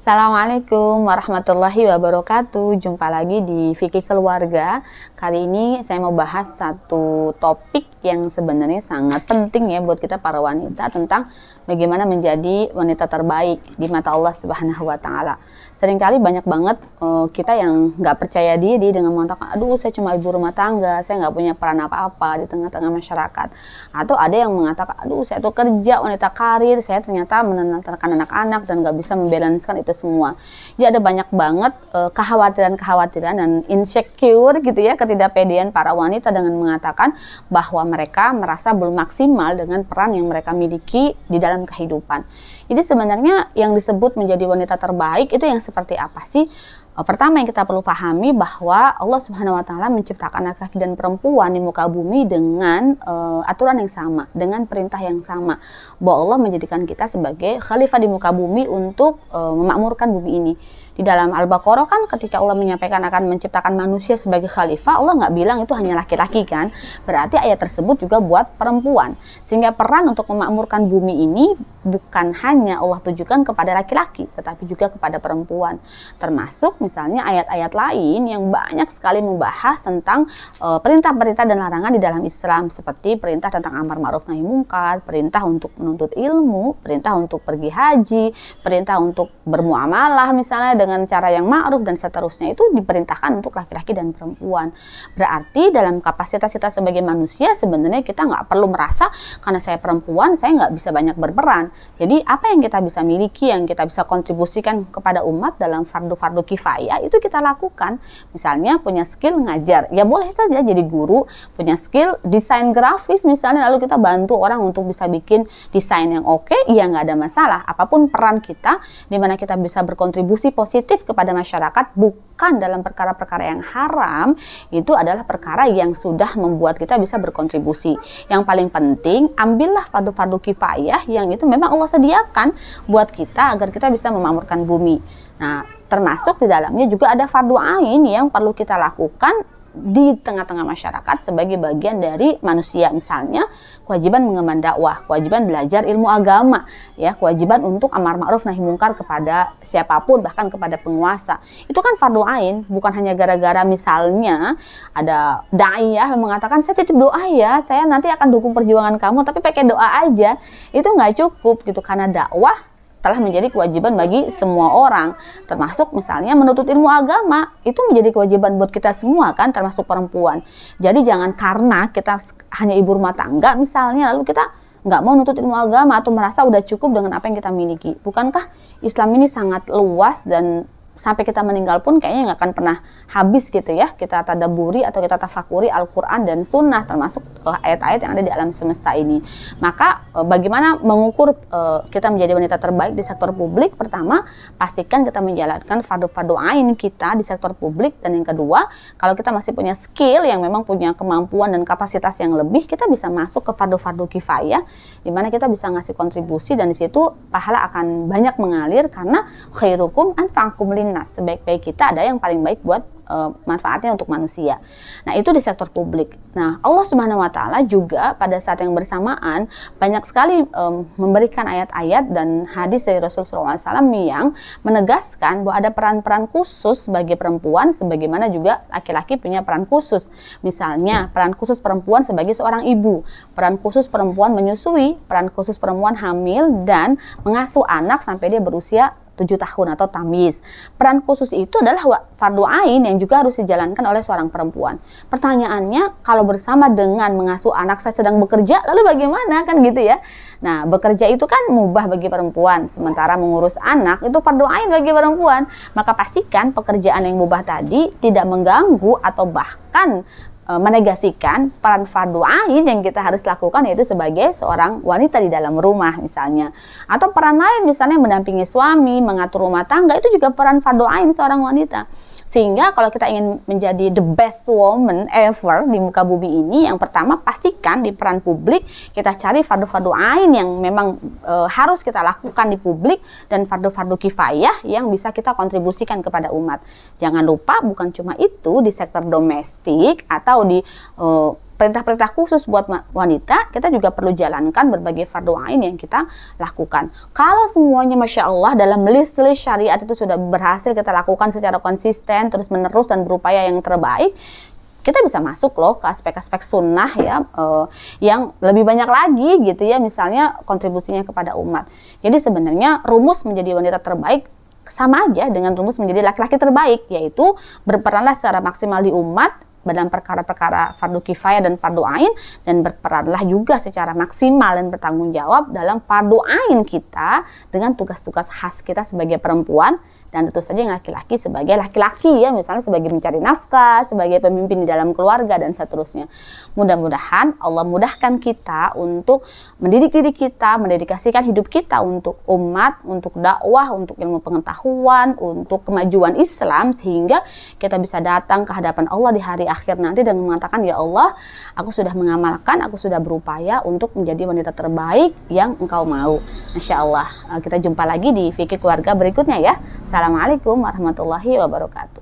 Assalamualaikum warahmatullahi wabarakatuh. Jumpa lagi di Fikih Keluarga. Kali ini saya mau bahas satu topik yang sebenarnya sangat penting ya buat kita para wanita, tentang bagaimana menjadi wanita terbaik di mata Allah Subhanahu wa Ta'ala. Seringkali banyak banget kita yang nggak percaya diri dengan mengatakan, aduh saya cuma ibu rumah tangga, saya nggak punya peran apa-apa di tengah-tengah masyarakat. Atau ada yang mengatakan, aduh saya tuh kerja, wanita karir, saya ternyata menelantarkan anak-anak dan nggak bisa membalanskan itu semua. Jadi ada banyak banget kekhawatiran-kekhawatiran dan insecure gitu ya, ketidakpedean para wanita dengan mengatakan bahwa mereka merasa belum maksimal dengan peran yang mereka miliki di dalam kehidupan. Jadi sebenarnya yang disebut menjadi wanita terbaik itu yang seperti apa sih? Pertama yang kita perlu pahami bahwa Allah Subhanahu wa Ta'ala menciptakan laki-laki dan perempuan di muka bumi dengan aturan yang sama, dengan perintah yang sama. Bahwa Allah menjadikan kita sebagai khalifah di muka bumi untuk memakmurkan bumi ini. Di dalam Al-Baqarah kan ketika Allah menyampaikan akan menciptakan manusia sebagai khalifah, Allah nggak bilang itu hanya laki-laki kan. Berarti ayat tersebut juga buat perempuan. Sehingga peran untuk memakmurkan bumi ini bukan hanya Allah tujukan kepada laki-laki, tetapi juga kepada perempuan. Termasuk misalnya ayat-ayat lain yang banyak sekali membahas tentang perintah-perintah dan larangan di dalam Islam. Seperti perintah tentang amar ma'ruf nahi mungkar, perintah untuk menuntut ilmu, perintah untuk pergi haji, perintah untuk bermuamalah misalnya dengan cara yang ma'ruf dan seterusnya, itu diperintahkan untuk laki-laki dan perempuan. Berarti dalam kapasitas kita sebagai manusia sebenarnya kita nggak perlu merasa karena saya perempuan saya nggak bisa banyak berperan. Jadi apa yang kita bisa miliki, yang kita bisa kontribusikan kepada umat dalam fardu-fardu kifayah itu kita lakukan. Misalnya punya skill ngajar, ya boleh saja jadi guru. Punya skill desain grafis misalnya, lalu kita bantu orang untuk bisa bikin desain yang oke, ya nggak ada masalah. Apapun peran kita, di mana kita bisa berkontribusi positif kepada masyarakat, bukan dalam perkara-perkara yang haram, itu adalah perkara yang sudah membuat kita bisa berkontribusi. Yang paling penting, ambillah fardu-fardu kifayah yang itu memang Allah sediakan buat kita agar kita bisa memakmurkan bumi. Nah, termasuk di dalamnya juga ada fardu ain yang perlu kita lakukan di tengah-tengah masyarakat sebagai bagian dari manusia. Misalnya kewajiban mengemban dakwah, kewajiban belajar ilmu agama, ya, kewajiban untuk amar ma'ruf nahi mungkar kepada siapapun, bahkan kepada penguasa. Itu kan fardu ain, bukan hanya gara-gara misalnya ada dai yang mengatakan saya titip doa ya, saya nanti akan dukung perjuangan kamu, tapi pakai doa aja. Itu nggak cukup gitu, karena dakwah telah menjadi kewajiban bagi semua orang, termasuk misalnya menuntut ilmu agama, itu menjadi kewajiban buat kita semua kan, termasuk perempuan. Jadi jangan karena kita hanya ibu rumah tangga misalnya, lalu kita nggak mau nuntut ilmu agama atau merasa udah cukup dengan apa yang kita miliki. Bukankah Islam ini sangat luas dan sampai kita meninggal pun kayaknya nggak akan pernah habis gitu ya, kita tadabburi atau kita tafakuri Al-Quran dan Sunnah, termasuk ayat-ayat yang ada di alam semesta ini. Maka bagaimana mengukur kita menjadi wanita terbaik di sektor publik? Pertama, pastikan kita menjalankan fardu-fardu ain kita di sektor publik. Dan yang kedua, kalau kita masih punya skill yang memang punya kemampuan dan kapasitas yang lebih, kita bisa masuk ke fardu-fardu kifayah, di mana kita bisa ngasih kontribusi, dan di situ pahala akan banyak mengalir, karena khairukum anfa'ukum linnas, sebaik-baik kita ada yang paling baik buat manfaatnya untuk manusia. Nah, itu di sektor publik. Nah, Allah Subhanahu wa Ta'ala juga pada saat yang bersamaan banyak sekali memberikan ayat-ayat dan hadis dari Rasulullah SAW yang menegaskan bahwa ada peran-peran khusus bagi perempuan, sebagaimana juga laki-laki punya peran khusus. Misalnya, peran khusus perempuan sebagai seorang ibu, peran khusus perempuan menyusui, peran khusus perempuan hamil dan mengasuh anak sampai dia berusia 7 tahun atau tamyiz. Peran khusus itu adalah fardu ain yang juga harus dijalankan oleh seorang perempuan. Pertanyaannya, kalau bersama dengan mengasuh anak saya sedang bekerja, lalu bagaimana kan gitu ya? Nah, bekerja itu kan mubah bagi perempuan, sementara mengurus anak itu fardu ain bagi perempuan. Maka pastikan pekerjaan yang mubah tadi tidak mengganggu atau bahkan menegasikan peran fardu ain yang kita harus lakukan, yaitu sebagai seorang wanita di dalam rumah misalnya. Atau peran lain misalnya mendampingi suami, mengatur rumah tangga, itu juga peran fardu ain seorang wanita. Sehingga kalau kita ingin menjadi the best woman ever di muka bumi ini, yang pertama pastikan di peran publik kita cari fardu-fardu ain yang memang harus kita lakukan di publik, dan fardu-fardu kifayah yang bisa kita kontribusikan kepada umat. Jangan lupa bukan cuma itu, di sektor domestik atau di perintah-perintah khusus buat wanita, kita juga perlu jalankan berbagai fardu ain yang kita lakukan. Kalau semuanya Masya Allah dalam list-list syariat itu sudah berhasil kita lakukan secara konsisten, terus menerus dan berupaya yang terbaik, kita bisa masuk loh ke aspek-aspek sunnah ya, yang lebih banyak lagi gitu ya, misalnya kontribusinya kepada umat. Jadi sebenarnya rumus menjadi wanita terbaik sama aja dengan rumus menjadi laki-laki terbaik, yaitu berperanlah secara maksimal di umat dalam perkara-perkara fardu kifayah dan fardu ain, dan berperanlah juga secara maksimal dan bertanggung jawab dalam fardu ain kita dengan tugas-tugas khas kita sebagai perempuan, dan tentu saja yang laki-laki sebagai laki-laki ya, misalnya sebagai mencari nafkah, sebagai pemimpin di dalam keluarga dan seterusnya. Mudah-mudahan Allah mudahkan kita untuk mendidik diri kita, mendedikasikan hidup kita untuk umat, untuk dakwah, untuk ilmu pengetahuan, untuk kemajuan Islam, sehingga kita bisa datang ke hadapan Allah di hari akhir nanti dan mengatakan, ya Allah, aku sudah mengamalkan, aku sudah berupaya untuk menjadi wanita terbaik yang Engkau mau. Masya Allah. Kita jumpa lagi di Fikih Keluarga berikutnya ya. Assalamualaikum warahmatullahi wabarakatuh.